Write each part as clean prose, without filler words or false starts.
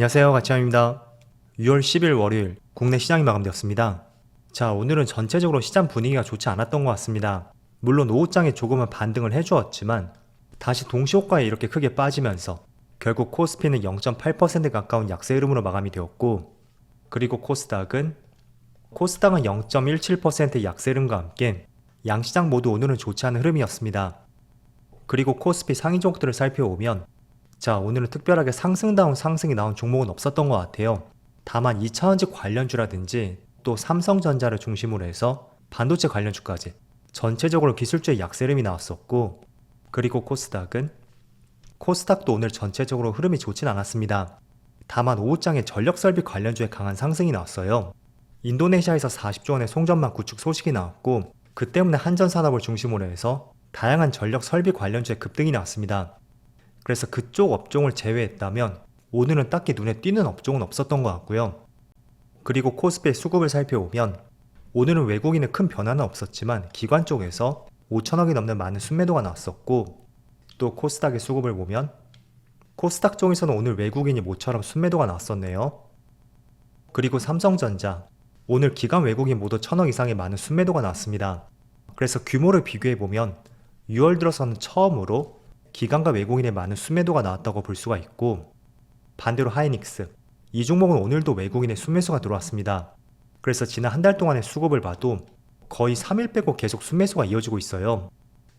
안녕하세요, 가치형입니다. 6월 10일 월요일 국내 시장이 마감되었습니다. 자, 오늘은 전체적으로 시장 분위기가 좋지 않았던 것 같습니다. 물론 오후장에 조금은 반등을 해주었지만 다시 동시효과에 이렇게 크게 빠지면서 결국 코스피는 0.8% 가까운 약세 흐름으로 마감이 되었고, 그리고 코스닥은 0.17% 약세 흐름과 함께 양시장 모두 오늘은 좋지 않은 흐름이었습니다. 그리고 코스피 상위 종목들을 살펴보면 자, 오늘은 특별하게 상승다운 상승이 나온 종목은 없었던 것 같아요. 다만 2차원지 관련주라든지 또 삼성전자를 중심으로 해서 반도체 관련주까지 전체적으로 기술주의 약세 흐름이 나왔었고, 그리고 코스닥도 오늘 전체적으로 흐름이 좋진 않았습니다. 다만 오후장에 전력설비 관련주에 강한 상승이 나왔어요. 인도네시아에서 40조 원의 송전망 구축 소식이 나왔고, 그 때문에 한전산업을 중심으로 해서 다양한 전력설비 관련주에 급등이 나왔습니다. 그래서 그쪽 업종을 제외했다면 오늘은 딱히 눈에 띄는 업종은 없었던 것 같고요. 그리고 코스피의 수급을 살펴보면 오늘은 외국인의 큰 변화는 없었지만 기관 쪽에서 5천억이 넘는 많은 순매도가 나왔었고, 또 코스닥의 수급을 보면 코스닥 쪽에서는 오늘 외국인이 모처럼 순매도가 나왔었네요. 그리고 삼성전자, 오늘 기관 외국인 모두 1,000억 이상의 많은 순매도가 나왔습니다. 그래서 규모를 비교해보면 6월 들어서는 처음으로 기관과 외국인의 많은 순매도가 나왔다고 볼 수가 있고, 반대로 하이닉스, 이 종목은 오늘도 외국인의 순매수가 들어왔습니다. 그래서 지난 한 달 동안의 수급을 봐도 거의 3일 빼고 계속 순매수가 이어지고 있어요.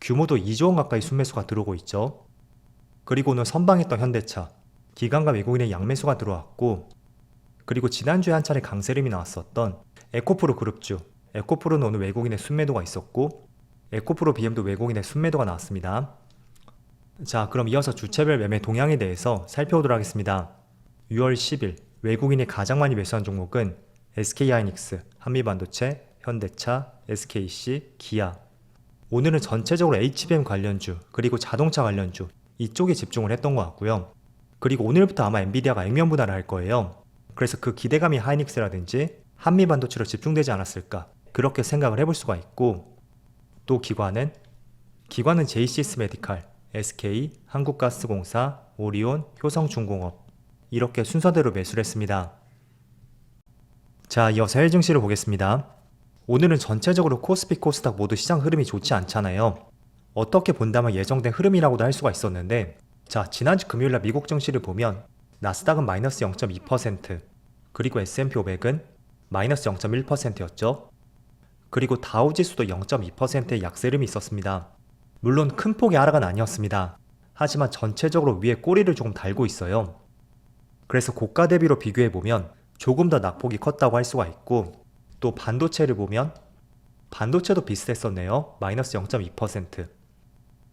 규모도 2조 원 가까이 순매수가 들어오고 있죠. 그리고 오늘 선방했던 현대차, 기관과 외국인의 양매수가 들어왔고, 그리고 지난주에 한 차례 강세림이 나왔었던 에코프로 그룹주, 에코프로는 오늘 외국인의 순매도가 있었고, 에코프로 BM도 외국인의 순매도가 나왔습니다. 자, 그럼 이어서 주체별 매매 동향에 대해서 살펴보도록 하겠습니다. 6월 10일 외국인이 가장 많이 매수한 종목은 SK하이닉스, 한미반도체, 현대차, SKC, 기아. 오늘은 전체적으로 HBM 관련주, 그리고 자동차 관련주 이쪽에 집중을 했던 것 같고요. 그리고 오늘부터 아마 엔비디아가 액면 분할을 할 거예요. 그래서 그 기대감이 하이닉스라든지 한미반도체로 집중되지 않았을까, 그렇게 생각을 해볼 수가 있고, 또 기관은 JCS 메디칼, SK, 한국가스공사, 오리온, 효성중공업 이렇게 순서대로 매수를 했습니다. 자, 이어서 해외 증시를 보겠습니다. 오늘은 전체적으로 코스피, 코스닥 모두 시장 흐름이 좋지 않잖아요. 어떻게 본다면 예정된 흐름이라고도 할 수가 있었는데, 자, 지난주 금요일날 미국 증시를 보면 나스닥은 마이너스 0.2%, 그리고 S&P 500은 마이너스 0.1%였죠. 그리고 다우지수도 0.2%의 약세 흐름이 있었습니다. 물론 큰 폭의 하락은 아니었습니다. 하지만 전체적으로 위에 꼬리를 조금 달고 있어요. 그래서 고가 대비로 비교해보면 조금 더 낙폭이 컸다고 할 수가 있고, 또 반도체를 보면 반도체도 비슷했었네요. 마이너스 0.2%.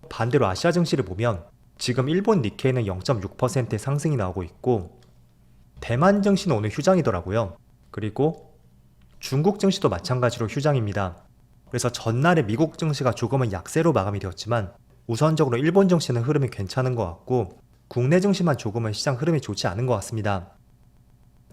반대로 아시아 증시를 보면 지금 일본 니케이는 0.6%의 상승이 나오고 있고, 대만 증시는 오늘 휴장이더라고요. 그리고 중국 증시도 마찬가지로 휴장입니다. 그래서 전날에 미국 증시가 조금은 약세로 마감이 되었지만 우선적으로 일본 증시는 흐름이 괜찮은 것 같고, 국내 증시만 조금은 시장 흐름이 좋지 않은 것 같습니다.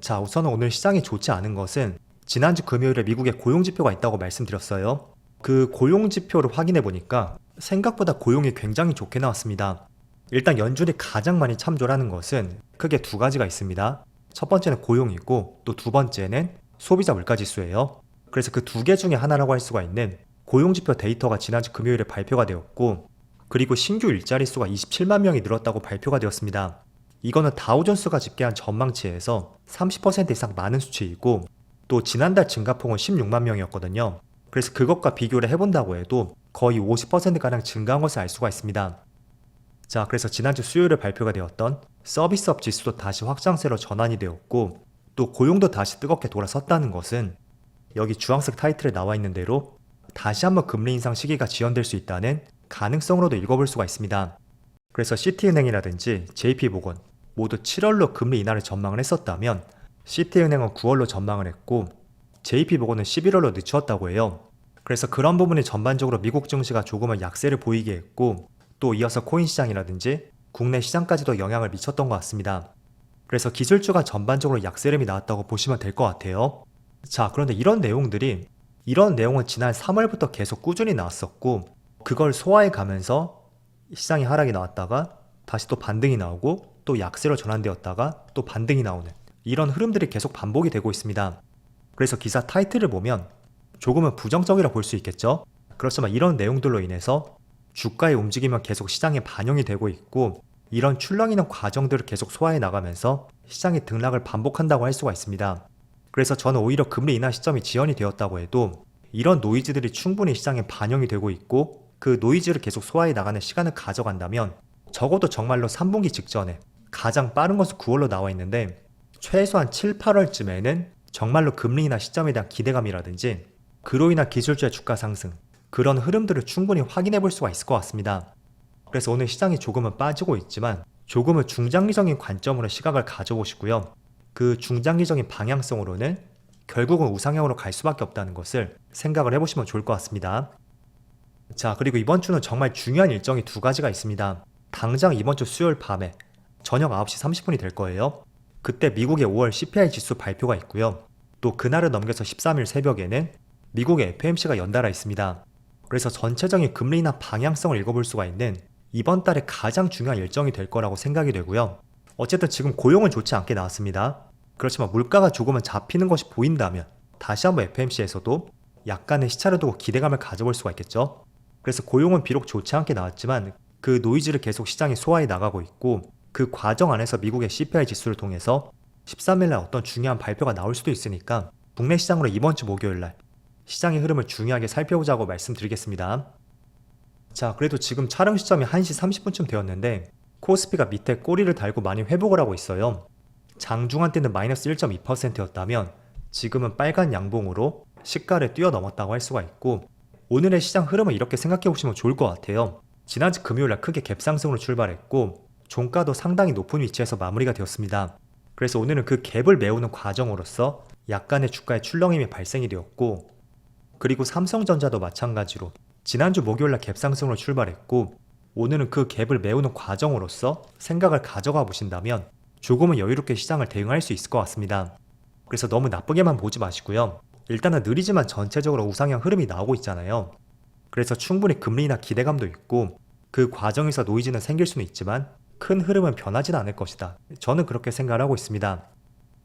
자, 우선은 오늘 시장이 좋지 않은 것은 지난주 금요일에 미국에 고용지표가 있다고 말씀드렸어요. 그 고용지표를 확인해 보니까 생각보다 고용이 굉장히 좋게 나왔습니다. 일단 연준이 가장 많이 참조를 하는 것은 크게 두 가지가 있습니다. 첫 번째는 고용이고, 또 두 번째는 소비자 물가지수예요. 그래서 그 두 개 중에 하나라고 할 수가 있는 고용지표 데이터가 지난주 금요일에 발표가 되었고, 그리고 신규 일자리 수가 27만 명이 늘었다고 발표가 되었습니다. 이거는 다우존스가 집계한 전망치에서 30% 이상 많은 수치이고, 또 지난달 증가폭은 16만 명이었거든요. 그래서 그것과 비교를 해본다고 해도 거의 50%가량 증가한 것을 알 수가 있습니다. 자, 그래서 지난주 수요일에 발표가 되었던 서비스업 지수도 다시 확장세로 전환이 되었고, 또 고용도 다시 뜨겁게 돌아섰다는 것은 여기 주황색 타이틀에 나와 있는 대로 다시 한번 금리 인상 시기가 지연될 수 있다는 가능성으로도 읽어볼 수가 있습니다. 그래서 시티은행이라든지 JP모건 모두 7월로 금리 인하를 전망을 했었다면 시티은행은 9월로 전망을 했고, JP모건은 11월로 늦추었다고 해요. 그래서 그런 부분이 전반적으로 미국 증시가 조금은 약세를 보이게 했고, 또 이어서 코인 시장이라든지 국내 시장까지도 영향을 미쳤던 것 같습니다. 그래서 기술주가 전반적으로 약세 흐름이 나왔다고 보시면 될 것 같아요. 자, 그런데 이런 내용은 지난 3월부터 계속 꾸준히 나왔었고, 그걸 소화해 가면서 시장이 하락이 나왔다가 다시 또 반등이 나오고, 또 약세로 전환되었다가 또 반등이 나오는 이런 흐름들이 계속 반복이 되고 있습니다. 그래서 기사 타이틀을 보면 조금은 부정적이라 볼 수 있겠죠. 그렇지만 이런 내용들로 인해서 주가의 움직임은 계속 시장에 반영이 되고 있고, 이런 출렁이는 과정들을 계속 소화해 나가면서 시장이 등락을 반복한다고 할 수가 있습니다. 그래서 저는 오히려 금리 인하 시점이 지연이 되었다고 해도 이런 노이즈들이 충분히 시장에 반영이 되고 있고, 그 노이즈를 계속 소화해 나가는 시간을 가져간다면 적어도 정말로 3분기 직전에 가장 빠른 것은 9월로 나와 있는데, 최소한 7, 8월쯤에는 정말로 금리 인하 시점에 대한 기대감이라든지 그로 인한 기술주의 주가 상승, 그런 흐름들을 충분히 확인해 볼 수가 있을 것 같습니다. 그래서 오늘 시장이 조금은 빠지고 있지만 조금은 중장기적인 관점으로 시각을 가져보시고요. 그 중장기적인 방향성으로는 결국은 우상향으로 갈 수밖에 없다는 것을 생각을 해보시면 좋을 것 같습니다. 자, 그리고 이번 주는 정말 중요한 일정이 두 가지가 있습니다. 당장 이번 주 수요일 밤에 저녁 9시 30분이 될 거예요. 그때 미국의 5월 CPI 지수 발표가 있고요. 또 그날을 넘겨서 13일 새벽에는 미국의 FOMC가 연달아 있습니다. 그래서 전체적인 금리 인하 방향성을 읽어볼 수가 있는 이번 달에 가장 중요한 일정이 될 거라고 생각이 되고요. 어쨌든 지금 고용은 좋지 않게 나왔습니다. 그렇지만 물가가 조금은 잡히는 것이 보인다면 다시 한번 FOMC에서도 약간의 시차를 두고 기대감을 가져볼 수가 있겠죠. 그래서 고용은 비록 좋지 않게 나왔지만 그 노이즈를 계속 시장이 소화해 나가고 있고, 그 과정 안에서 미국의 CPI 지수를 통해서 13일날 어떤 중요한 발표가 나올 수도 있으니까 국내 시장으로 이번 주 목요일날 시장의 흐름을 중요하게 살펴보자고 말씀드리겠습니다. 자, 그래도 지금 촬영 시점이 1시 30분쯤 되었는데 코스피가 밑에 꼬리를 달고 많이 회복을 하고 있어요. 장중한 때는 마이너스 1.2%였다면 지금은 빨간 양봉으로 시가를 뛰어넘었다고 할 수가 있고, 오늘의 시장 흐름을 이렇게 생각해 보시면 좋을 것 같아요. 지난주 금요일날 크게 갭상승으로 출발했고 종가도 상당히 높은 위치에서 마무리가 되었습니다. 그래서 오늘은 그 갭을 메우는 과정으로서 약간의 주가의 출렁임이 발생이 되었고, 그리고 삼성전자도 마찬가지로 지난주 목요일날 갭상승으로 출발했고 오늘은 그 갭을 메우는 과정으로서 생각을 가져가 보신다면 조금은 여유롭게 시장을 대응할 수 있을 것 같습니다. 그래서 너무 나쁘게만 보지 마시고요. 일단은 느리지만 전체적으로 우상향 흐름이 나오고 있잖아요. 그래서 충분히 금리 인하 기대감도 있고 그 과정에서 노이즈는 생길 수는 있지만 큰 흐름은 변하지는 않을 것이다. 저는 그렇게 생각을 하고 있습니다.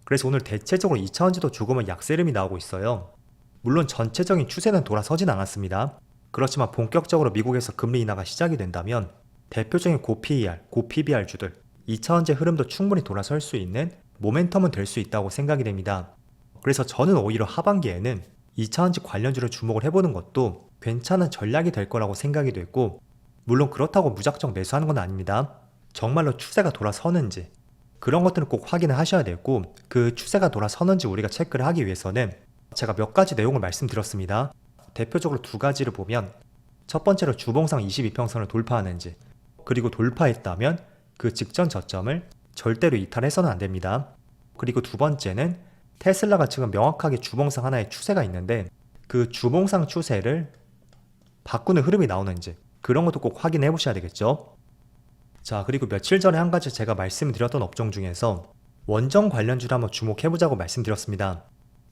그래서 오늘 대체적으로 2차원지도 조금은 약세 흐름이 나오고 있어요. 물론 전체적인 추세는 돌아서진 않았습니다. 그렇지만 본격적으로 미국에서 금리 인하가 시작이 된다면 대표적인 고PER, 고PBR주들 2차원지 흐름도 충분히 돌아설 수 있는 모멘텀은 될 수 있다고 생각이 됩니다. 그래서 저는 오히려 하반기에는 2차원지 관련주를 주목을 해보는 것도 괜찮은 전략이 될 거라고 생각이 되고, 물론 그렇다고 무작정 매수하는 건 아닙니다. 정말로 추세가 돌아서는지 그런 것들은 꼭 확인을 하셔야 되고, 그 추세가 돌아서는지 우리가 체크를 하기 위해서는 제가 몇 가지 내용을 말씀드렸습니다. 대표적으로 두 가지를 보면, 첫 번째로 주봉상 22평선을 돌파하는지, 그리고 돌파했다면 그 직전 저점을 절대로 이탈해서는 안 됩니다. 그리고 두 번째는 테슬라가 지금 명확하게 주봉상 하나의 추세가 있는데 그 주봉상 추세를 바꾸는 흐름이 나오는지 그런 것도 꼭 확인해 보셔야 되겠죠. 자, 그리고 며칠 전에 한 가지 제가 말씀드렸던 업종 중에서 원전 관련주를 한번 주목해보자고 말씀드렸습니다.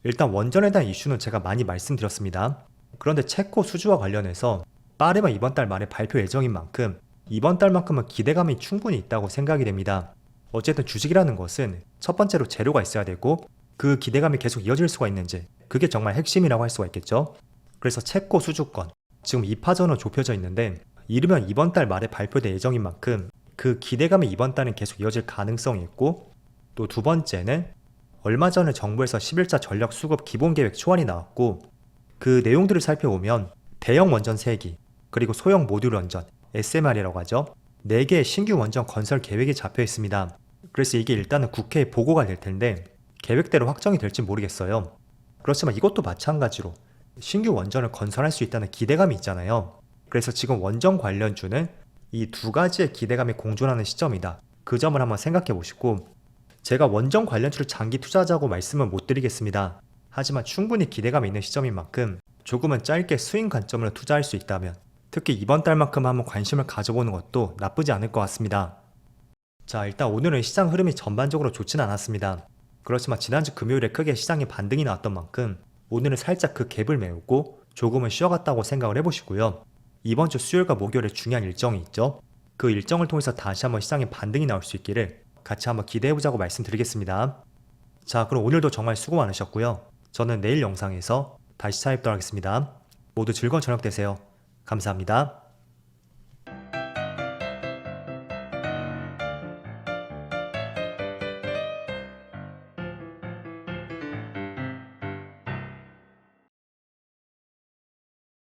일단 원전에 대한 이슈는 제가 많이 말씀드렸습니다. 그런데 체코 수주와 관련해서 빠르면 이번 달 말에 발표 예정인 만큼 이번 달만큼은 기대감이 충분히 있다고 생각이 됩니다. 어쨌든 주식이라는 것은 첫 번째로 재료가 있어야 되고 그 기대감이 계속 이어질 수가 있는지, 그게 정말 핵심이라고 할 수가 있겠죠. 그래서 체코 수주권 지금 2파전으로 좁혀져 있는데 이르면 이번 달 말에 발표될 예정인 만큼 그 기대감이 이번 달은 계속 이어질 가능성이 있고, 또 두 번째는 얼마 전에 정부에서 11차 전력 수급 기본계획 초안이 나왔고 그 내용들을 살펴보면 대형 원전 3기, 그리고 소형 모듈 원전, SMR이라고 하죠. 4개의 신규 원전 건설 계획이 잡혀 있습니다. 그래서 이게 일단은 국회에 보고가 될 텐데 계획대로 확정이 될지 모르겠어요. 그렇지만 이것도 마찬가지로 신규 원전을 건설할 수 있다는 기대감이 있잖아요. 그래서 지금 원전 관련주는 이 두 가지의 기대감이 공존하는 시점이다. 그 점을 한번 생각해 보시고, 제가 원전 관련주를 장기 투자하자고 말씀은 못 드리겠습니다. 하지만 충분히 기대감이 있는 시점인 만큼 조금은 짧게 스윙 관점으로 투자할 수 있다면 특히 이번 달만큼 한번 관심을 가져보는 것도 나쁘지 않을 것 같습니다. 자, 일단 오늘은 시장 흐름이 전반적으로 좋진 않았습니다. 그렇지만 지난주 금요일에 크게 시장에 반등이 나왔던 만큼 오늘은 살짝 그 갭을 메우고 조금은 쉬어갔다고 생각을 해보시고요. 이번 주 수요일과 목요일에 중요한 일정이 있죠. 그 일정을 통해서 다시 한번 시장에 반등이 나올 수 있기를 같이 한번 기대해보자고 말씀드리겠습니다. 자, 그럼 오늘도 정말 수고 많으셨고요. 저는 내일 영상에서 다시 찾아뵙도록 하겠습니다. 모두 즐거운 저녁 되세요. 감사합니다.